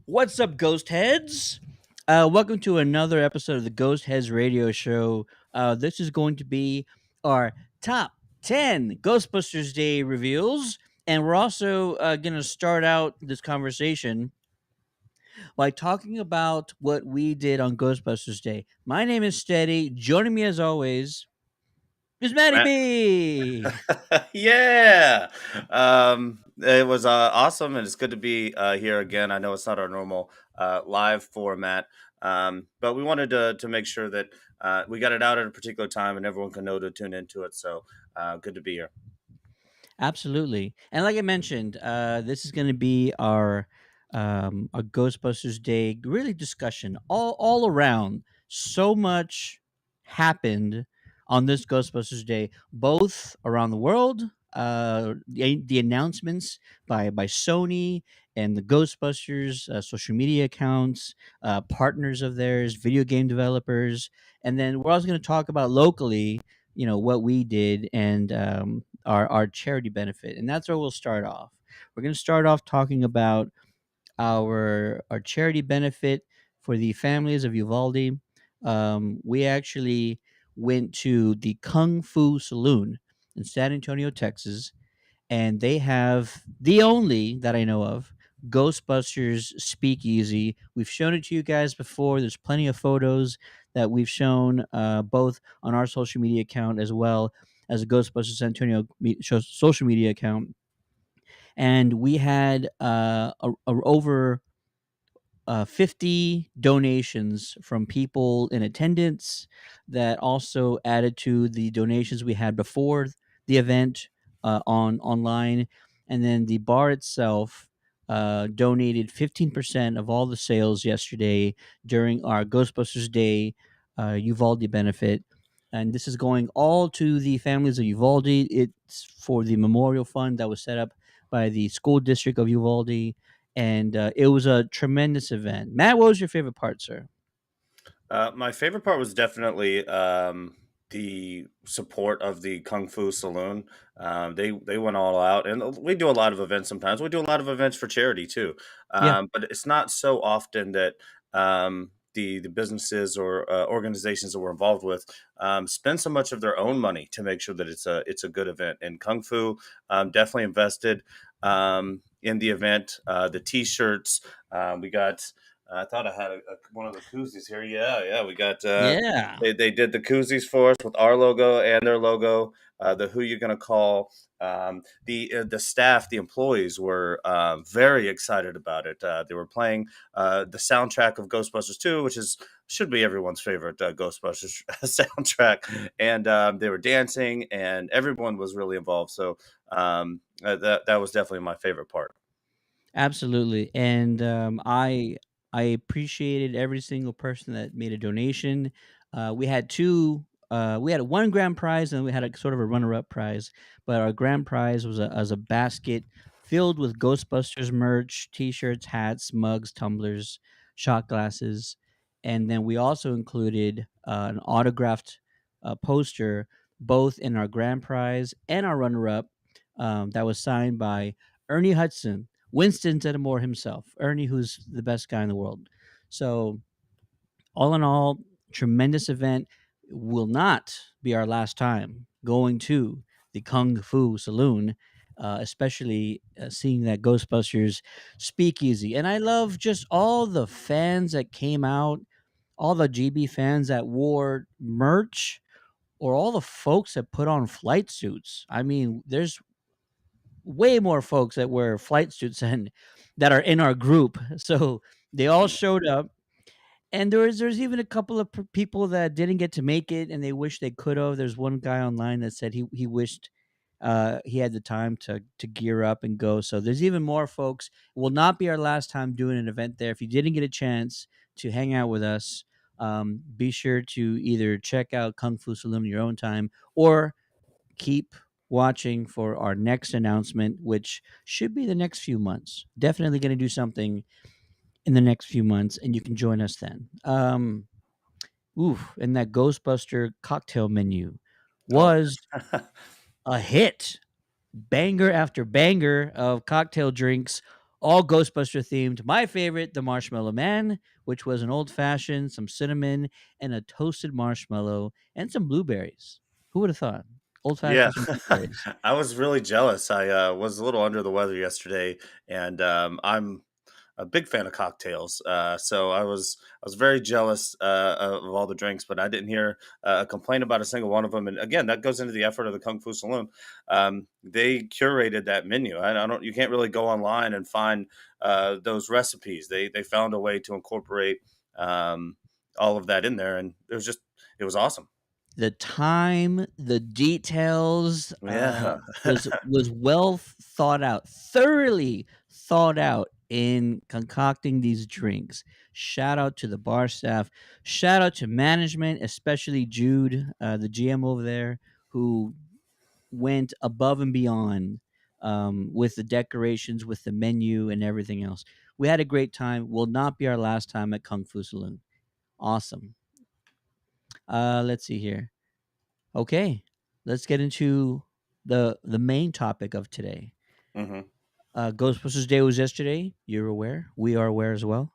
What's up, GhostHeads? Welcome to another episode of the GhostHeads radio show. This is going to be our top 10 Ghostbusters Day reveals. And we're also going to start out this conversation by talking about what we did on Ghostbusters Day. My name is Steady. Joining me as always is Maddie Matt? B. Yeah. It was awesome, and it's good to be here again. I know it's not our normal live format, but we wanted to make sure that we got it out at a particular time and everyone can know to tune into it. So good to be here. Absolutely. And like I mentioned, this is going to be our Ghostbusters Day really discussion all around. So much happened on this Ghostbusters Day, both around the world. The announcements by Sony and the Ghostbusters social media accounts, partners of theirs, video game developers, and then we're also going to talk about locally, what we did and our charity benefit, and that's where we'll start off. We're going to start off talking about our charity benefit for the families of Uvalde. We actually went to the Kung Fu Saloon in San Antonio, Texas, and they have the only that I know of Ghostbusters Speakeasy. We've shown it to you guys before. There's plenty of photos that we've shown both on our social media account as well as a Ghostbusters San Antonio social media account. And we had over 50 donations from people in attendance that also added to the donations we had before the event on online. And then the bar itself donated 15% of all the sales yesterday during our Ghostbusters Day Uvalde benefit. And this is going all to the families of Uvalde. It's for the memorial fund that was set up by the school district of Uvalde, and it was a tremendous event. Matt, what was your favorite part, sir? My favorite part was definitely the support of the Kung Fu Saloon. They went all out, and we do a lot of events. Sometimes we do a lot of events for charity too, Yeah, but it's not so often that the businesses or organizations that we're involved with spend so much of their own money to make sure that it's a good event. And Kung Fu definitely invested in the event. The T-shirts we got. I thought I had one of the koozies here. Yeah, we got. yeah, They did the koozies for us with our logo and their logo. The who you gonna call. The staff, the employees were very excited about it. They were playing the soundtrack of Ghostbusters 2, which is should be everyone's favorite Ghostbusters soundtrack, and they were dancing, and everyone was really involved. So that was definitely my favorite part. absolutely. And I appreciated every single person that made a donation. We had two. We had a one grand prize, and we had a sort of a runner-up prize. But our grand prize was a basket filled with Ghostbusters merch, T-shirts, hats, mugs, tumblers, shot glasses, and then we also included an autographed poster, both in our grand prize and our runner-up, that was signed by Ernie Hudson, Winston Zeddemore himself, Ernie, who's the best guy in the world. So, all in all, tremendous event. Will not be our last time going to the Kung Fu Saloon, especially seeing that Ghostbusters speakeasy. And I love just all the fans that came out, all the GB fans that wore merch, or all the folks that put on flight suits. I mean, there's way more folks that wear flight suits and that are in our group. So they all showed up, and there's even a couple of people that didn't get to make it, and they wish they could have. There's one guy online that said he wished he had the time to gear up and go. So there's even more folks. It will not be our last time doing an event there. If you didn't get a chance to hang out with us, be sure to either check out Kung Fu Saloon in your own time or keep watching for our next announcement, which should be the next few months. Definitely going to do something in the next few months, and you can join us then. And that Ghostbuster cocktail menu Oh, was a hit, banger after banger of cocktail drinks, all Ghostbuster themed. My favorite, the Marshmallow Man, which was an old fashioned, some cinnamon, and a toasted marshmallow, and some blueberries. Who would have thought? Old Yeah, fashioned, some blueberries. I was really jealous. I was a little under the weather yesterday, and I'm a big fan of cocktails. So I was very jealous of all the drinks, but I didn't hear a complaint about a single one of them. And again, that goes into the effort of the Kung Fu Saloon. They curated that menu. I don't. You can't really go online and find those recipes. They found a way to incorporate um, all of that in there, and it was awesome. The time, the details, Yeah. was well thought out, thoroughly thought out in concocting these drinks. Shout out to the bar staff. Shout out to management, especially Jude, the GM over there, who went above and beyond with the decorations, with the menu, and everything else. We had a great time. Will not be our last time at Kung Fu Saloon. Awesome. Let's see here. Okay, let's get into the main topic of today. hmm Ghostbusters Day was yesterday. You're aware. We are aware as well.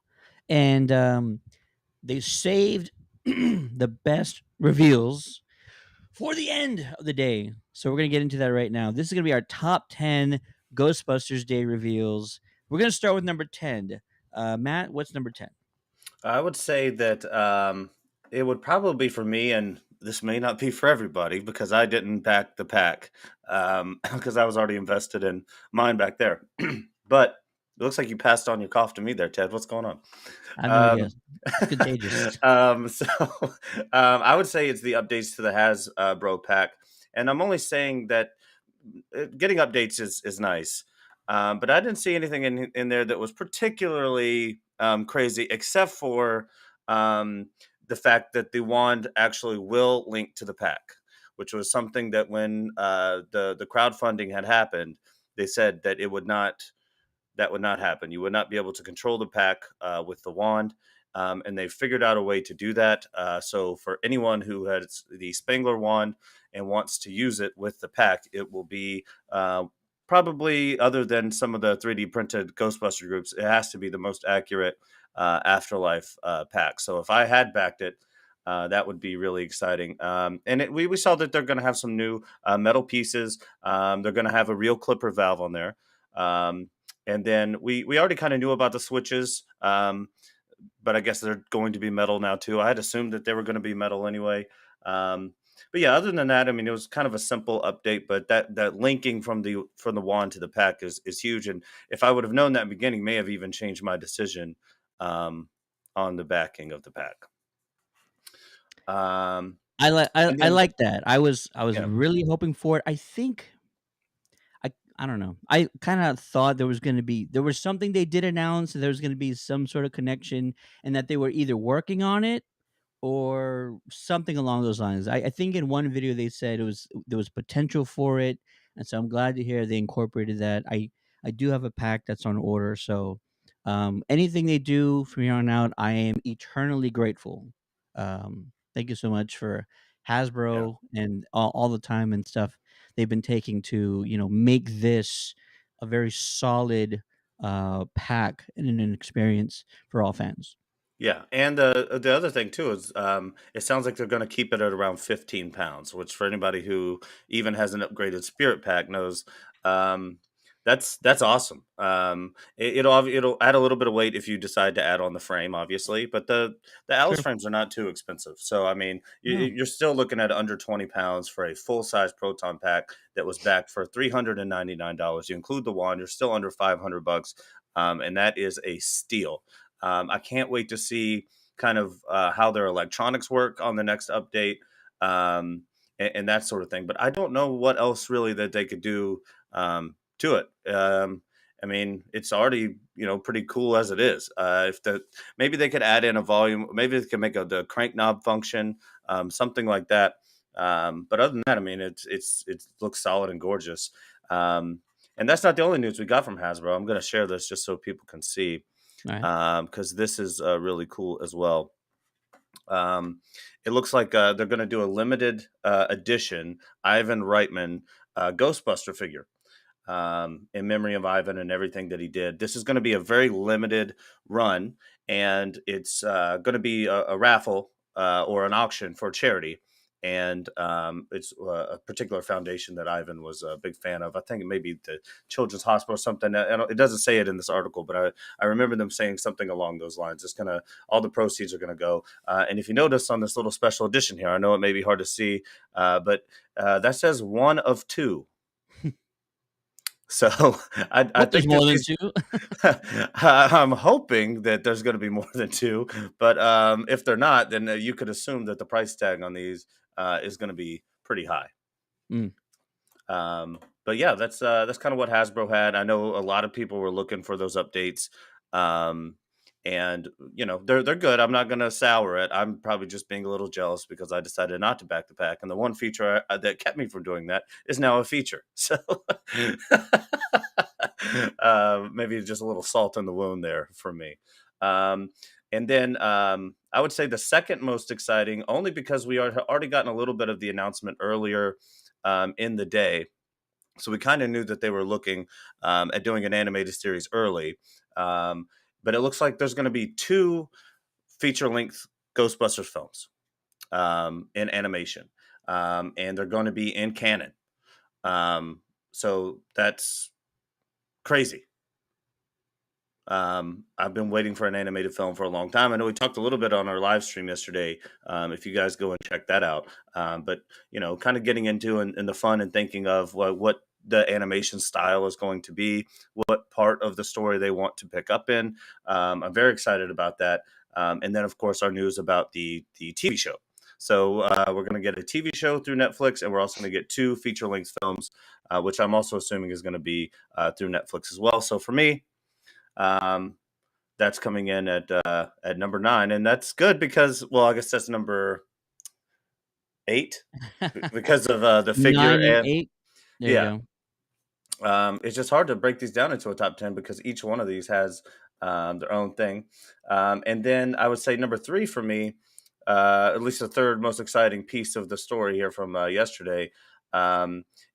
And they saved the best reveals for the end of the day. So we're gonna get into that right now. This is gonna be our top 10 Ghostbusters Day reveals. We're gonna start with number 10. Matt, what's number 10? I would say that it would probably be for me, and this may not be for everybody because I didn't back the pack because I was already invested in mine back there. But it looks like you passed on your cough to me there, Ted. What's going on? I have no idea. Um, It's contagious. so I would say it's the updates to the Hasbro pack, and I'm only saying that getting updates is nice, but I didn't see anything in there that was particularly crazy, except for um, the fact that the wand actually will link to the pack, which was something that when the crowdfunding had happened, they said that it would not that would not happen. You would not be able to control the pack with the wand. And they figured out a way to do that. So for anyone who has the Spangler wand and wants to use it with the pack, it will be probably, other than some of the 3D printed Ghostbuster groups, it has to be the most accurate Afterlife pack. So if I had backed it, that would be really exciting. And we saw that they're going to have some new metal pieces. They're going to have a real clipper valve on there. And then we already kind of knew about the switches, but I guess they're going to be metal now too. I had assumed that they were going to be metal anyway. Um, but yeah, other than that, I mean, it was kind of a simple update. But that linking from the wand to the pack is huge. And if I would have known that in the beginning, may have even changed my decision um, on the backing of the pack. Um, and I then like that. I was yeah, really hoping for it. I don't know. I kind of thought there was something they did announce, and there was going to be some sort of connection, and that they were either working on it or something along those lines. I think in one video they said there was potential for it, and so I'm glad to hear they incorporated that. I do have a pack that's on order, so anything they do from here on out, I am eternally grateful. Thank you so much for yeah. Hasbro and all the time and stuff they've been taking to make this a very solid pack and an experience for all fans. Yeah, and the other thing too is it sounds like they're going to keep it at around 15 pounds, which for anybody who even has an upgraded spirit pack knows um, that's awesome. It'll add a little bit of weight if you decide to add on the frame, obviously, but the Alice Sure. frames are not too expensive. So I mean, No. you're still looking at under 20 pounds for a full size proton pack that was backed for $399. You include the wand, you're still under $500, and that is a steal. I can't wait to see kind of how their electronics work on the next update, and that sort of thing. But I don't know what else really that they could do to it. I mean, it's already pretty cool as it is. If maybe they could add in a volume, maybe they could make the crank knob function, something like that. But other than that, I mean, it looks solid and gorgeous. And that's not the only news we got from Hasbro. I'm going to share this just so people can see All right. because this is really cool as well. Um, it looks like they're going to do a limited edition Ivan Reitman Ghostbuster figure. in memory of Ivan and everything that he did. This is going to be a very limited run, and it's going to be a raffle or an auction for charity. And it's a particular foundation that Ivan was a big fan of. I think it may be the Children's Hospital or something. It doesn't say it in this article, but I remember them saying something along those lines. It's gonna all the proceeds are gonna go. And if you notice on this little special edition here, I know it may be hard to see, but that says one of two. So I Hope there's think that more than these. 2. I'm hoping that there's going to be more than two, but if they're not, then you could assume that the price tag on these is going to be pretty high. Mm. But yeah, that's kind of what Hasbro had. I know a lot of people were looking for those updates, um, and they're good. I'm not going to sour it. I'm probably just being a little jealous because I decided not to back the pack, and the one feature that kept me from doing that is now a feature. So maybe just a little salt in the wound there for me. Um, and then I would say the second most exciting, only because we are already gotten a little bit of the announcement earlier in the day. So we kind of knew that they were looking at doing an animated series early. Um, but it looks like there's going to be 2 feature-length Ghostbusters films in animation. And they're going to be in canon. So that's crazy. I've been waiting for an animated film for a long time. I know we talked a little bit on our live stream yesterday. If you guys go and check that out, but kind of getting into and the fun and thinking of what the animation style is going to be, what part of the story they want to pick up in. I'm very excited about that. And then, of course, our news about the TV show. So we're going to get a TV show through Netflix, and we're also going to get 2 feature-length films, which I'm also assuming is going to be through Netflix as well. So for me, that's coming in at number 9, and that's good because, well, I guess that's number 8 because of the figure 9 and and 8. There you yeah. go. It's just hard to break these down into a top 10 because each one of these has their own thing. And then I would say number 3 for me, at least the third most exciting piece of the story here from yesterday,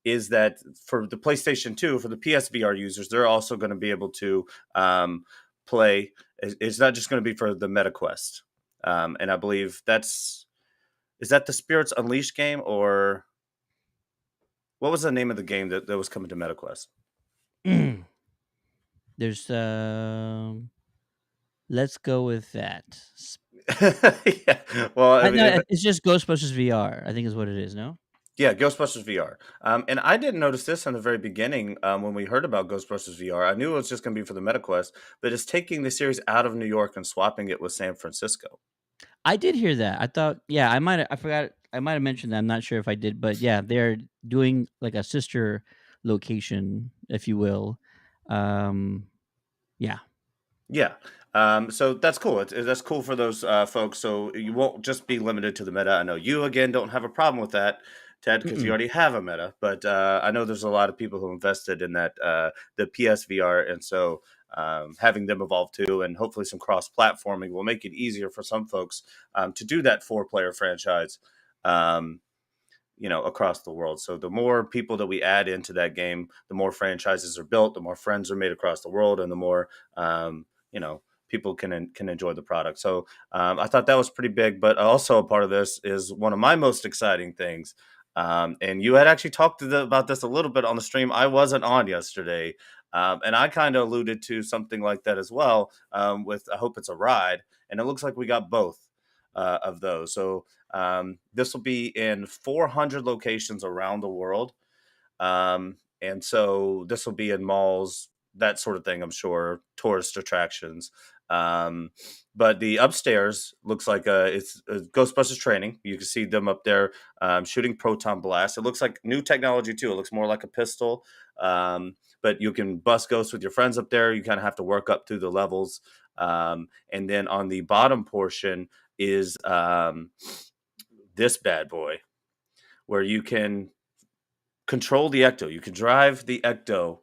is that for the PlayStation 2, for the PSVR users, they're also going to be able to play. It's not just going to be for the MetaQuest. And I believe is that the Spirits Unleashed game, or what was the name of the game that was coming to MetaQuest? There's let's go with that. Yeah. Well, I I mean, know it's just Ghostbusters VR, I think is what it is, no? yeah, Ghostbusters VR. And I didn't notice this in the very beginning when we heard about Ghostbusters VR. I knew it was just going to be for the MetaQuest, but it's taking the series out of New York and swapping it with San Francisco. I did hear that. I thought yeah, I forgot I might have mentioned that, I'm not sure if I did, but yeah, they're doing like a sister location, if you will. Um, yeah. Yeah. So that's cool. That's cool for those folks. So you won't just be limited to the meta. I know you, again, don't have a problem with that, Ted, because you Mm-mm. already have a meta. But I know there's a lot of people who invested in that, the PSVR. And so having them evolve too, and hopefully some cross platforming will make it easier for some folks to do that 4-player franchise. Um, across the world. So the more people that we add into that game, the more franchises are built, the more friends are made across the world, and the more people can enjoy the product. So I thought that was pretty big. But also a part of this is one of my most exciting things. And you had actually talked about this a little bit on the stream. I wasn't on yesterday. And I kind of alluded to something like that as well with I Hope It's a Ride. And it looks like we got both of those. So this will be in 400 locations around the world. And so this will be in malls, that sort of thing, I'm sure, tourist attractions. Um, but the upstairs looks like it's Ghostbusters training. You can see them up there shooting proton blast. It looks like new technology too. It looks more like a pistol. But you can bust ghosts with your friends up there. You kind of have to work up through the levels. And then on the bottom portion is this bad boy where you can control the Ecto. You can drive the Ecto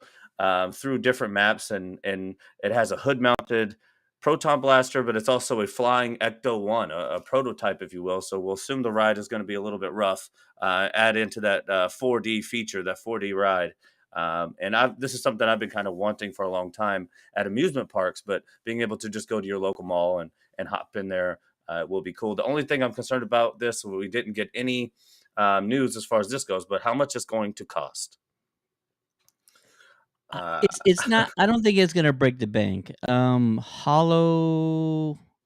through different maps, and it has a hood-mounted proton blaster, but it's also a flying Ecto 1, a prototype, if you will. So we'll assume the ride is going to be a little bit rough. Add into that 4D feature, that 4D ride. And this is something I've been kind of wanting for a long time at amusement parks, but being able to just go to your local mall and hop in there will be cool. The only thing I'm concerned about this, we didn't get any news as far as this goes, but how much it's going to cost. Uh, It's not. I don't think it's gonna break the bank.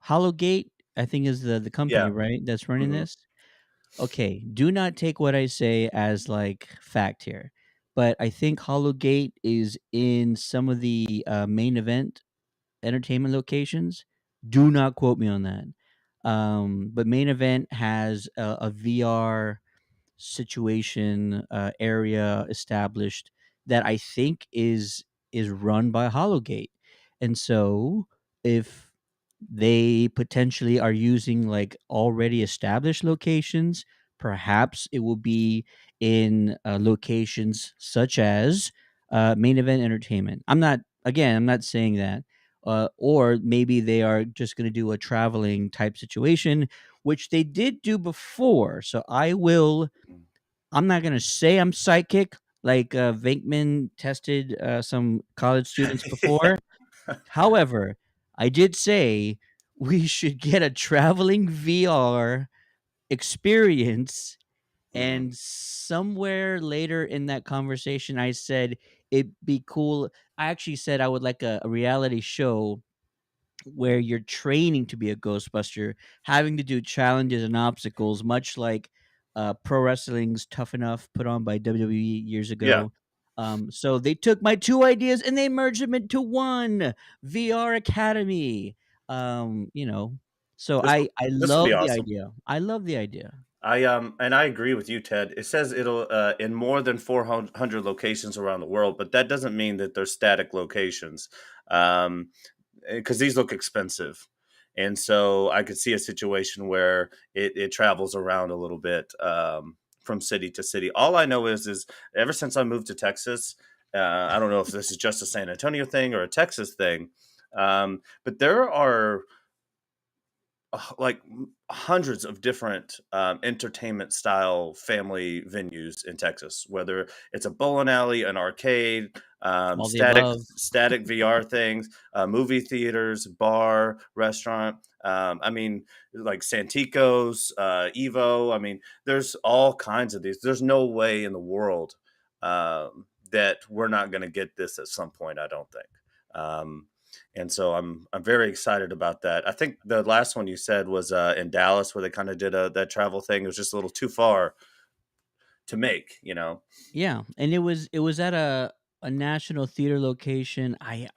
Hollowgate, I think is the company, yeah. right? That's running Hmm. this. Okay, do not take what I say as like fact here, but I think Hollowgate is in some of the main event entertainment locations. Do not quote me on that. But main event has a VR situation area established that I think is run by Hollowgate. And so if they potentially are using like already established locations, perhaps it will be in locations such as main event entertainment. I'm not saying that. Or maybe they are just going to do a traveling type situation, which they did do before. So I'm not gonna say I'm psychic, like, Venkman tested, some college students before. However, I did say we should get a traveling VR experience, Hmm. and somewhere later in that conversation, I said it'd be cool. I actually said I would like a reality show where you're training to be a Ghostbuster, having to do challenges and obstacles, much like pro wrestling's Tough Enough put on by WWE years Yeah. ago. So they took my two ideas and they merged them into one VR Academy. You know, so This will I this will be love the awesome. idea. I love the idea. And I agree with you, Ted. It says it'll in more than 400 locations around the world, but that doesn't mean that they're static locations. Um, because these look expensive. And so I could see a situation where it travels around a little bit from city to city. All I know is ever since I moved to Texas, I don't know if this is just a San Antonio thing or a Texas thing, but there are like hundreds of different entertainment style family venues in Texas, whether it's a bowling alley, an arcade, All the static above. static VR things, movie theaters, bar, restaurant. I mean, like Santikos, Evo. I mean, there's all kinds of these. There's no way in the world that we're not going to get this at some point. I don't think. Um, and so I'm very excited about that. I think the last one you said was in Dallas, where they kind of did that travel thing. It was just a little too far to make, you know. Yeah, and it was at a national theater location. I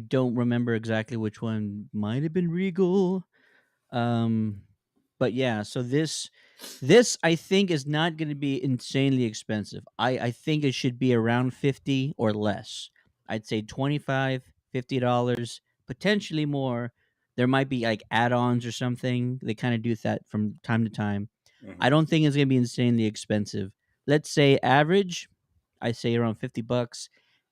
don't remember exactly which one. Might have been Regal. Um, but yeah, so this I think is not going to be insanely expensive. I think it should be around 50 or less. I'd say 25, $50, potentially more. There might be like add-ons or something. They kind of do that from time to time. I Hmm. don't think it's going to be insanely expensive. Let's say average, I say around $50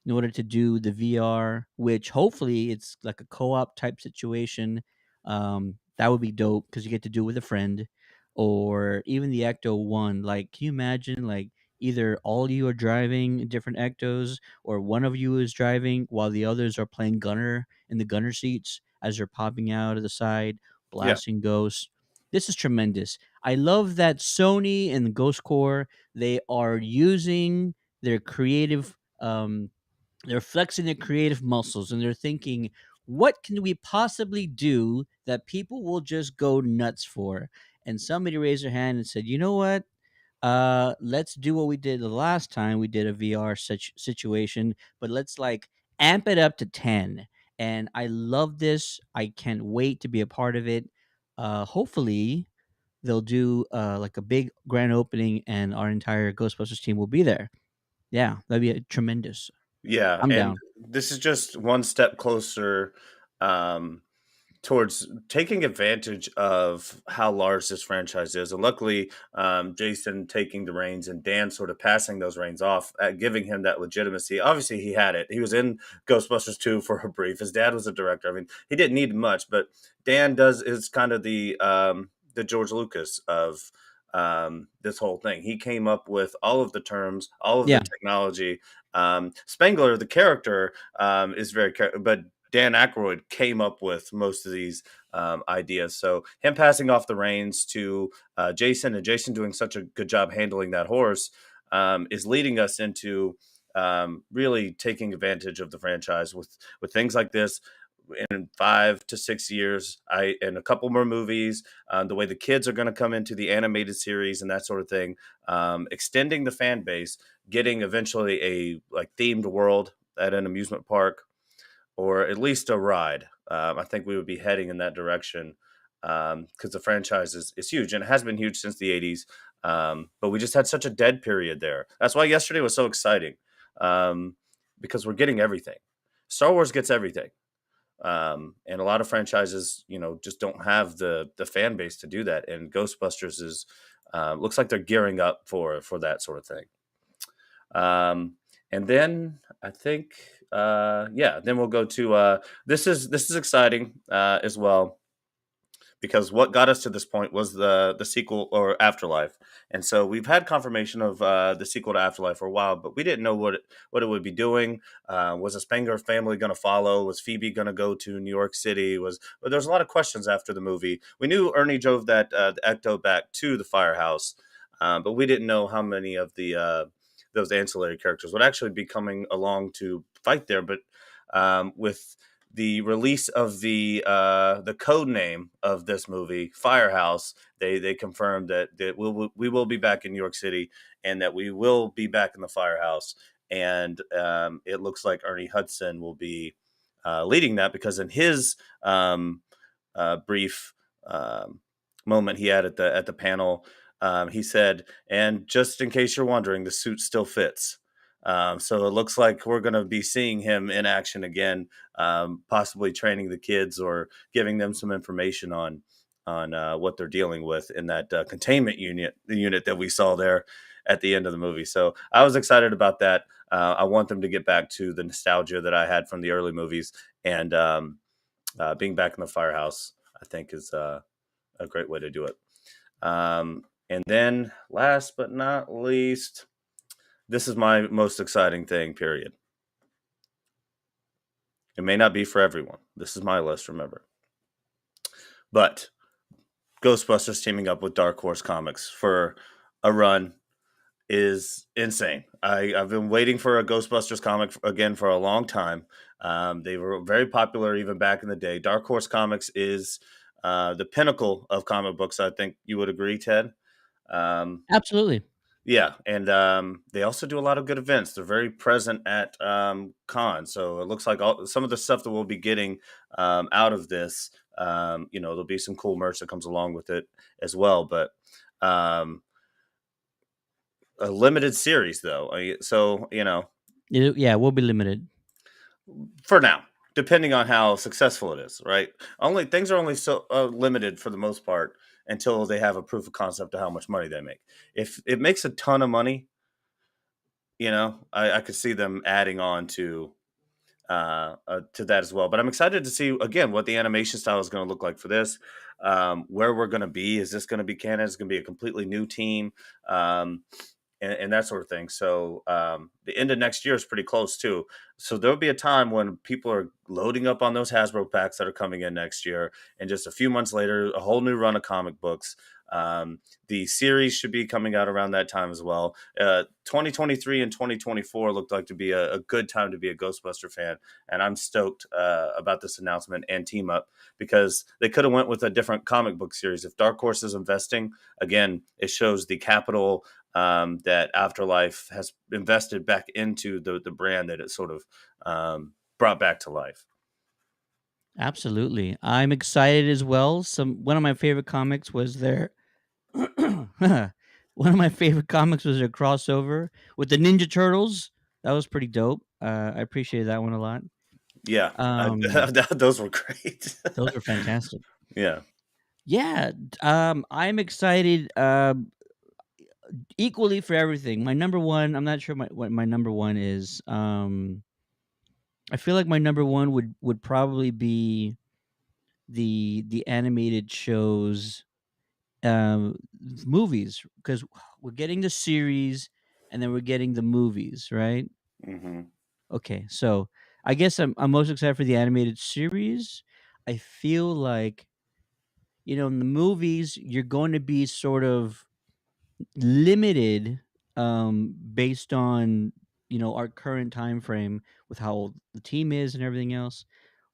in order to do the VR, which hopefully it's like a co-op type situation. That would be dope because you get to do it with a friend, or even the Ecto One. Like, can you imagine like either all you are driving different Ectos, or one of you is driving while the others are playing gunner in the gunner seats as they're popping out of the side, Yeah, blasting ghosts. This is tremendous. I love that Sony and Ghost Core, they are using their creative they're flexing their creative muscles and they're thinking, what can we possibly do that people will just go nuts for? And somebody raised their hand and said, you know what? Let's do what we did the last time we did a VR situation, but let's like amp it up to 10. And I love this. I can't wait to be a part of it. Hopefully, they'll do like a big grand opening and our entire Ghostbusters team will be there. Yeah, that'd be tremendous. yeah, I'm and down. this is just one step closer um, towards taking advantage of how large this franchise is. And luckily, Jason taking the reins and Dan sort of passing those reins off, giving him that legitimacy. Obviously, he had it. He was in Ghostbusters 2 for a brief. His dad was a director. I mean, he didn't need much, but Dan does is kind of the George Lucas of this whole thing. He came up with all of the terms, all of the Yeah. technology. Spengler, the character, is but Dan Aykroyd came up with most of these ideas. So him passing off the reins to Jason, and Jason doing such a good job handling that horse, is leading us into really taking advantage of the franchise with things like this in 5 to 6 years. And a couple more movies, the way the kids are going to come into the animated series and that sort of thing, extending the fan base, getting eventually a like themed world at an amusement park or at least a ride. I think we would be heading in that direction because the franchise is huge and it has been huge since the 80s. But we just had such a dead period there. That's why yesterday was so exciting, because we're getting everything. Star Wars gets everything. And a lot of franchises, just don't have the fan base to do that. And Ghostbusters is looks like they're gearing up for that sort of thing. And then I think, yeah, then we'll go to this is exciting as well, because what got us to this point was the sequel or Afterlife, and so we've had confirmation of the sequel to Afterlife for a while, but we didn't know what it would be doing. Was the Spengler family going to follow? Was Phoebe going to go to New York City? But there's a lot of questions after the movie. We knew Ernie drove that the Ecto back to the firehouse, but we didn't know how many of the those ancillary characters would actually be coming along to fight there. But with the release of the code name of this movie, Firehouse, they confirmed that we will be back in New York City and that we will be back in the firehouse. And it looks like Ernie Hudson will be leading that, because in his brief moment he had at the panel, he said, "And just in case you're wondering, the suit still fits." So it looks like we're going to be seeing him in action again, possibly training the kids or giving them some information on what they're dealing with in that containment unit, the unit that we saw there at the end of the movie. So I was excited about that. I want them to get back to the nostalgia that I had from the early movies, and being back in the firehouse, I think, is a great way to do it. And then, last but not least, this is my most exciting thing, period. It may not be for everyone. This is my list, remember. But Ghostbusters teaming up with Dark Horse Comics for a run is insane. I've been waiting for a Ghostbusters comic again for a long time. They were very popular even back in the day. Dark Horse Comics is the pinnacle of comic books. I think you would agree, Ted. Um, Absolutely. Yeah, and they also do a lot of good events. They're very present at cons, so it looks like some of the stuff that we'll be getting out of this, there'll be some cool merch that comes along with it as well. But um, a limited series, though, so Yeah, we'll be limited. for now, depending on how successful it is, right? Only things are only so limited for the most part until they have a proof of concept of how much money they make. If it makes a ton of money, I could see them adding on to that as well. But I'm excited to see again what the animation style is going to look like for this. Where we're going to be. Is this going to be canon? Is it going to be a completely new team? And that sort of thing. So the end of next year is pretty close too. So there'll be a time when people are loading up on those Hasbro packs that are coming in next year, and just a few months later, a whole new run of comic books. The series should be coming out around that time as well. 2023 and 2024 looked like to be a good time to be a Ghostbuster fan, and I'm stoked about this announcement and team up, because they could have went with a different comic book series. If Dark Horse is investing, again, it shows the capital that Afterlife has invested back into the brand that it sort of brought back to life. Absolutely. I'm excited as well. One of my favorite comics was their one of my favorite comics was their crossover with the Ninja Turtles. That was pretty dope. I appreciated that one a lot. Yeah, Um, those were great. those were fantastic. Yeah. Yeah, I'm excited equally for everything. My number one, I'm not sure what my number one is. I feel like my number one would probably be the animated shows um, movies, because we're getting the series and then we're getting the movies, right? Hmm. Okay, so I guess I'm most excited for the animated series. I feel like, in the movies, you're going to be sort of limited, based on, our current time frame with how old the team is and everything else.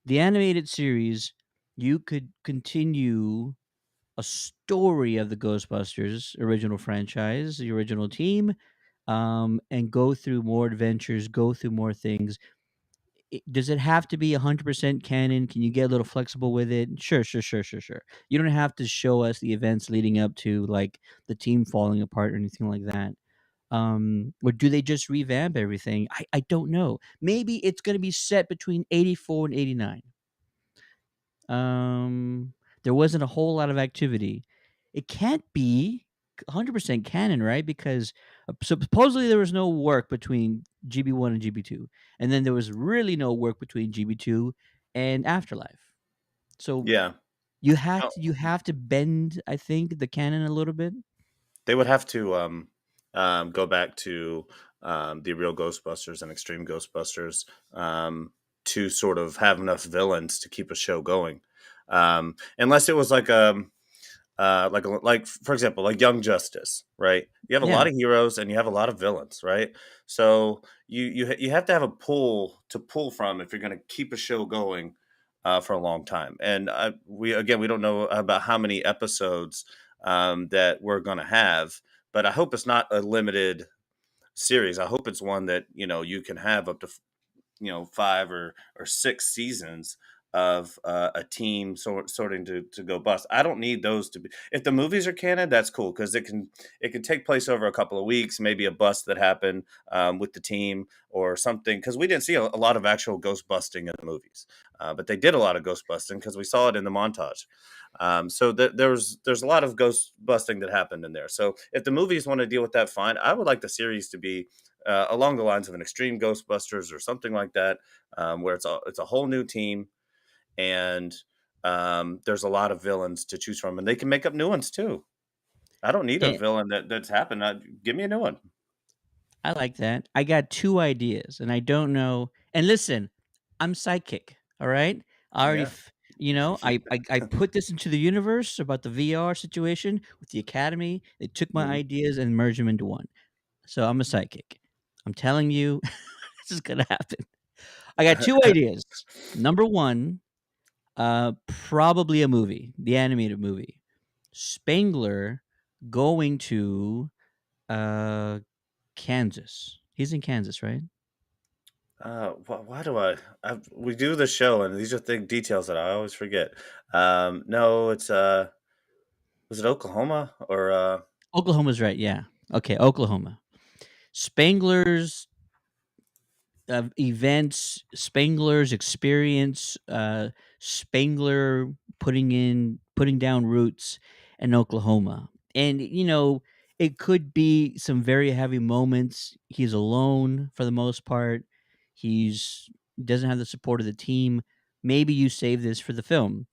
The animated series, you could continue a story of the Ghostbusters original franchise, the original team, and go through more adventures, go through more things. Does it have to be 100% canon? Can you get a little flexible with it? Sure, sure, sure, sure, sure. You don't have to show us the events leading up to, like, the team falling apart or anything like that. Or do they just revamp everything? I don't know. Maybe it's going to be set between 84 and 89. Um, there wasn't a whole lot of activity. It can't be 100% canon, right? Because supposedly there was no work between GB1 and GB2, and then there was really no work between GB2 and Afterlife. So Yeah. you have to bend, I think, the canon a little bit. They would have to go back to the real Ghostbusters and Extreme Ghostbusters to sort of have enough villains to keep a show going. Unless it was like for example, like Young Justice, right? You have a Yeah. lot of heroes and you have a lot of villains, right? So you have to have a pool to pull from if you're going to keep a show going for a long time. And we don't know about how many episodes that we're going to have, but I hope it's not a limited series. I hope it's one that you can have up to 5 or 6 seasons of a team sorting to go bust. I don't need those to be. If the movies are canon, that's cool because it can take place over a couple of weeks, maybe a bust that happened with the team or something. Because we didn't see a lot of actual ghost busting in the movies, but they did a lot of ghost busting because we saw it in the montage. So there's a lot of ghost busting that happened in there. So if the movies want to deal with that, fine. I would like the series to be along the lines of an Extreme Ghostbusters or something like that, where it's a whole new team and there's a lot of villains to choose from, and they can make up new ones too. I don't need a And villain that's happened. Give me a new one. I like that. I got 2 ideas, and I don't know, and listen, I'm psychic, all right? I already Yeah. f I put this into the universe about the VR situation with the Academy. They took my Mhm. ideas and merged them into one. So I'm a psychic. I'm telling you, this is gonna happen. I got 2 ideas. Number 1, probably a movie, the animated movie. Spangler going to, uh, Kansas. He's in Kansas, right? Why do we do the show and these are the details that I always forget. No, it's was it Oklahoma or Oklahoma's right, yeah. Okay, Oklahoma. Spangler's, events, Spangler's experience, Spangler putting down roots in Oklahoma. And, it could be some very heavy moments. He's alone for the most part. He's doesn't have the support of the team. Maybe you save this for the film.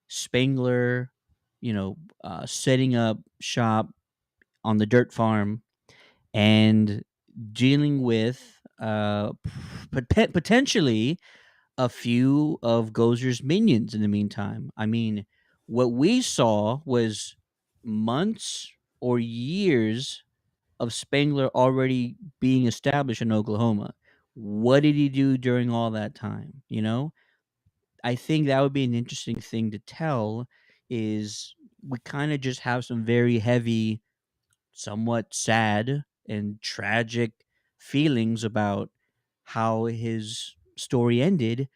Spangler, setting up shop on the dirt farm and dealing with, potentially a few of Gozer's minions in the meantime. I mean, what we saw was months or years of Spangler already being established in Oklahoma. What did he do during all that time? I think that would be an interesting thing to tell. Is we kind of just have some very heavy, somewhat sad and tragic feelings about how his story ended,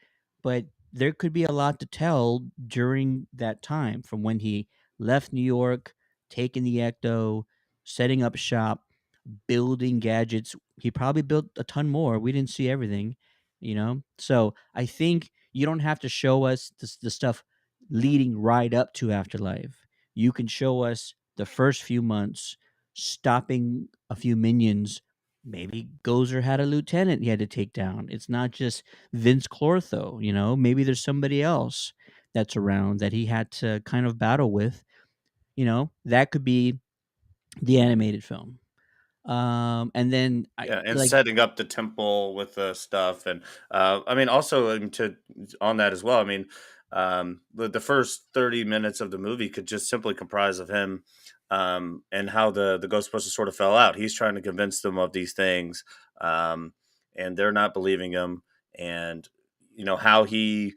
but there could be a lot to tell during that time from when he left New York, taking the Ecto, setting up shop, building gadgets. He probably built a ton more. We didn't see everything. So I think you don't have to show us the stuff leading right up to Afterlife. You can show us the first few months, stopping a few minions. Maybe Gozer had a lieutenant he had to take down. It's not just Vince Clortho. Maybe there's somebody else that's around that he had to kind of battle with. That could be the animated film. And then I Yeah, and like setting up the temple with the stuff, and I mean, also to on that as well. I mean, the first 30 minutes of the movie could just simply comprise of him, and how the Ghostbusters sort of fell out. He's trying to convince them of these things, um, and they're not believing him, and how he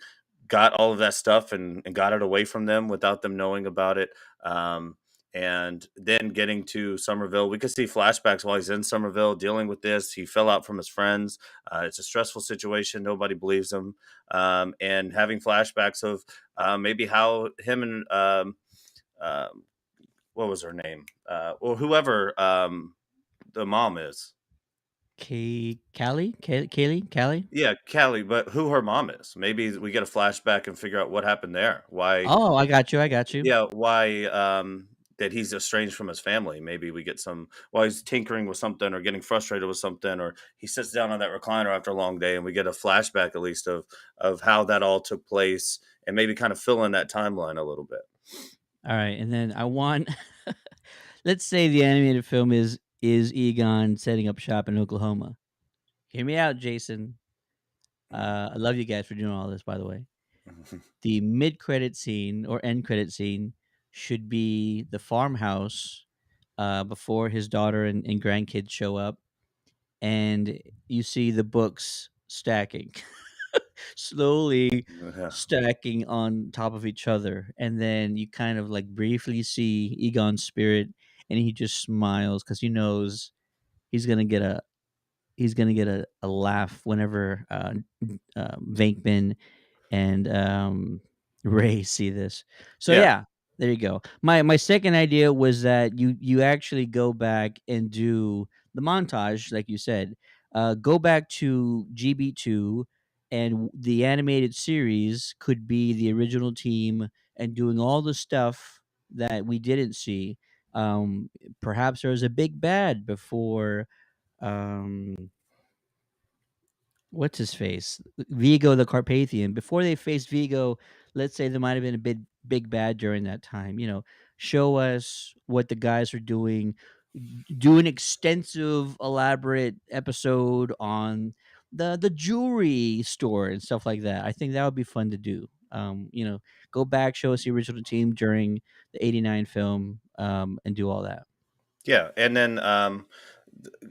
got all of that stuff and got it away from them without them knowing about it. Um, and then getting to Somerville, we could see flashbacks while he's in Somerville dealing with this. He fell out from his friends. It's a stressful situation. Nobody believes him. And having flashbacks of maybe how him and um, what was her name? Or whoever the mom is. Callie. Yeah, Callie, but who her mom is. Maybe we get a flashback and figure out what happened there. Why Oh, I got you. Yeah, why, that he's estranged from his family. Maybe we get some while he's tinkering with something or getting frustrated with something, or he sits down on that recliner after a long day, and we get a flashback at least of how that all took place, and maybe kind of fill in that timeline a little bit. All right, and then I want let's say the animated film is Egon setting up shop in Oklahoma. Hear me out, Jason. I love you guys for doing all this, by the way. The mid-credit scene or end credit scene should be the farmhouse before his daughter and grandkids show up, and you see the books stacking, slowly Yeah. stacking on top of each other, and then you kind of like briefly see Egon's spirit, and he just smiles because he knows he's gonna get a he's gonna get a laugh whenever Venkman and Ray see this. So Yeah. yeah, there you go. My second idea was that you actually go back and do the montage, like you said. Go back to GB2, and the animated series could be the original team and doing all the stuff that we didn't see. Um, Perhaps there was a big bad before. Um, what's his face? Vigo the Carpathian. Before they faced Vigo, let's say there might have been a big bad during that time. Show us what the guys are doing. Do an extensive, elaborate episode on the jewelry store and stuff like that. I think that would be fun to do. Go back, show us the original team during the '89 film, and do all that. Yeah, and then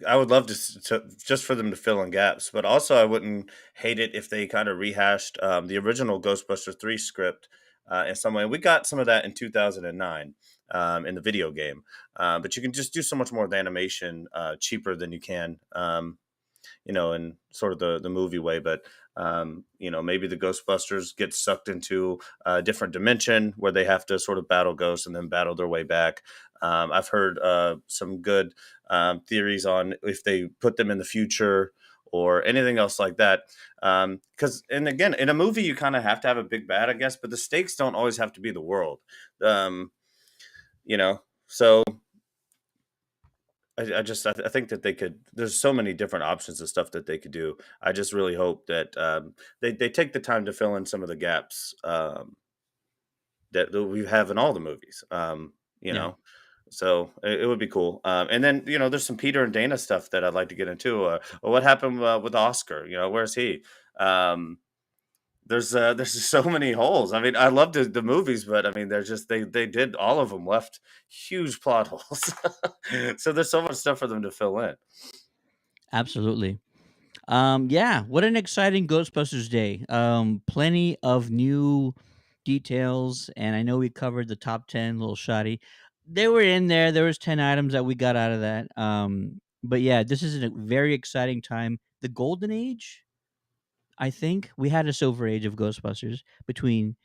I would love to just for them to fill in gaps, but also I wouldn't hate it if they kind of rehashed the original Ghostbusters 3 script in some way. We got some of that in 2009 in the video game, but you can just do so much more with animation cheaper than you can. In sort of the movie way. But maybe the Ghostbusters get sucked into a different dimension where they have to sort of battle ghosts and then battle their way back. I've heard some good theories on if they put them in the future or anything else like that. Because, and again, in a movie, you kind of have to have a big bad, I guess, but the stakes don't always have to be the world. Um, so I think that they could. There's so many different options of stuff that they could do. I just really hope that they take the time to fill in some of the gaps that we have in all the movies. You Yeah, know, so it would be cool. And then there's some Peter and Dana stuff that I'd like to get into. What happened with Oscar? Where's he? Um, there's just so many holes. I mean, I love the movies, but I mean, they're just they did all of them left huge plot holes. So there's so much stuff for them to fill in. absolutely. Yeah, what an exciting Ghostbusters day. Plenty of new details, and I know we covered the top 10, little shoddy. They were in there. There was 10 items that we got out of that. But yeah, this is a very exciting time. The golden age, I think. We had a silver age of Ghostbusters between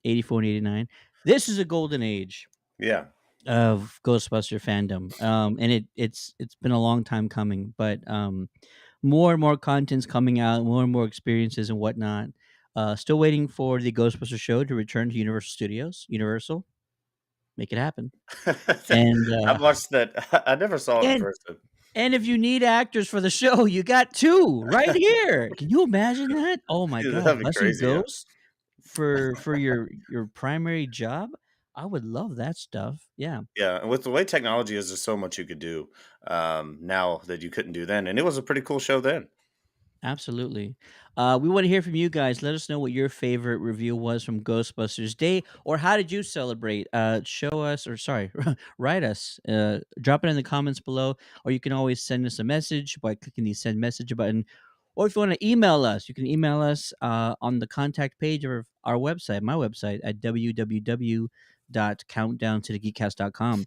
84 and 89. This is a golden age Yeah. of Ghostbuster fandom. And it's been a long time coming, but more and more content's coming out, more and more experiences and whatnot. Still waiting for the Ghostbuster show to return to Universal Studios. Universal, make it happen. And I watched that. I never saw it in and person. and if you need actors for the show, you got two right here. Can you imagine that? Oh my Dude, God, that'd be busing crazy. Yeah. ghosts for your primary job. I would love that stuff. Yeah. Yeah, and with the way technology is, there's so much you could do now that you couldn't do then, and it was a pretty cool show then. Absolutely. We want to hear from you guys. Let us know what your favorite review was from Ghostbusters Day, or how did you celebrate? Show us, or sorry, write us. Drop it in the comments below, or you can always send us a message by clicking the send message button. Or if you want to email us, you can email us on the contact page of our website, my website at www.countdowntothegeekcast.com.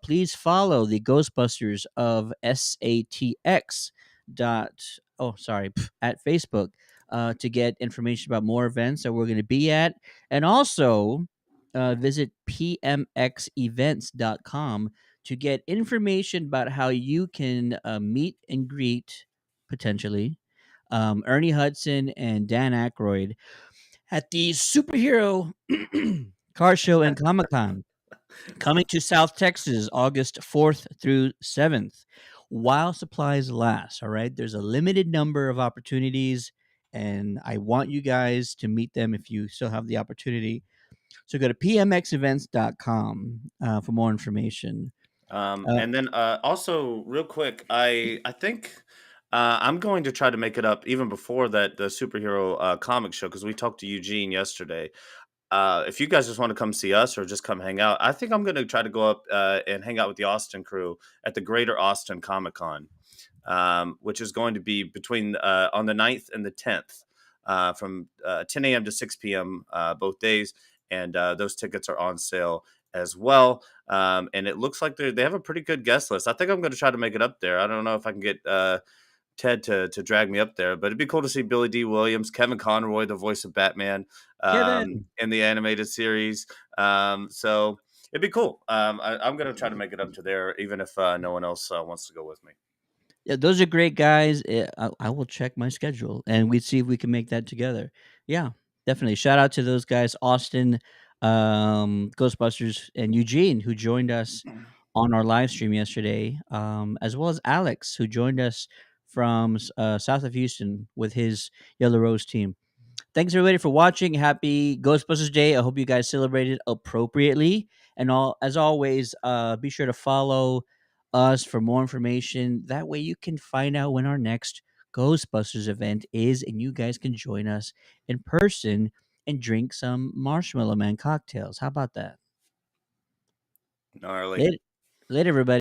Please follow the Ghostbusters of SATX dot at Facebook to get information about more events that we're going to be at, and also visit pmxevents.com to get information about how you can meet and greet potentially Ernie Hudson and Dan Aykroyd at the superhero car show and Comic Con coming to South Texas August 4th through 7th while supplies last. All right. There's a limited number of opportunities, and I want you guys to meet them if you still have the opportunity. So go to pmxevents.com for more information. And then also, real quick, I think I'm going to try to make it up even before that the superhero comic show, because we talked to Eugene yesterday. If you guys just want to come see us or just come hang out, I think I'm going to try to go up and hang out with the Austin crew at the Greater Austin Comic Con, which is going to be between on the 9th and the 10th, from 10 a.m. to 6 p.m. Both days. And those tickets are on sale as well. And it looks like they have a pretty good guest list. I think I'm going to try to make it up there. I don't know if I can get Ted to drag me up there, but it'd be cool to see Billy D. Williams, Kevin Conroy, the voice of Batman, Kevin. in the animated series. So it'd be cool. I'm going to try to make it up to there, even if no one else wants to go with me. Yeah, those are great guys. I will check my schedule and we see if we can make that together. Yeah, definitely. Shout out to those guys, Austin, Ghostbusters, and Eugene, who joined us on our live stream yesterday, as well as Alex, who joined us from south of Houston with his Yellow Rose team. Thanks everybody for watching. Happy Ghostbusters Day. I hope you guys celebrated appropriately. And all as always, be sure to follow us for more information. That way you can find out when our next Ghostbusters event is, and you guys can join us in person and drink some Marshmallow Man cocktails. How about that? Gnarly. Later, later everybody.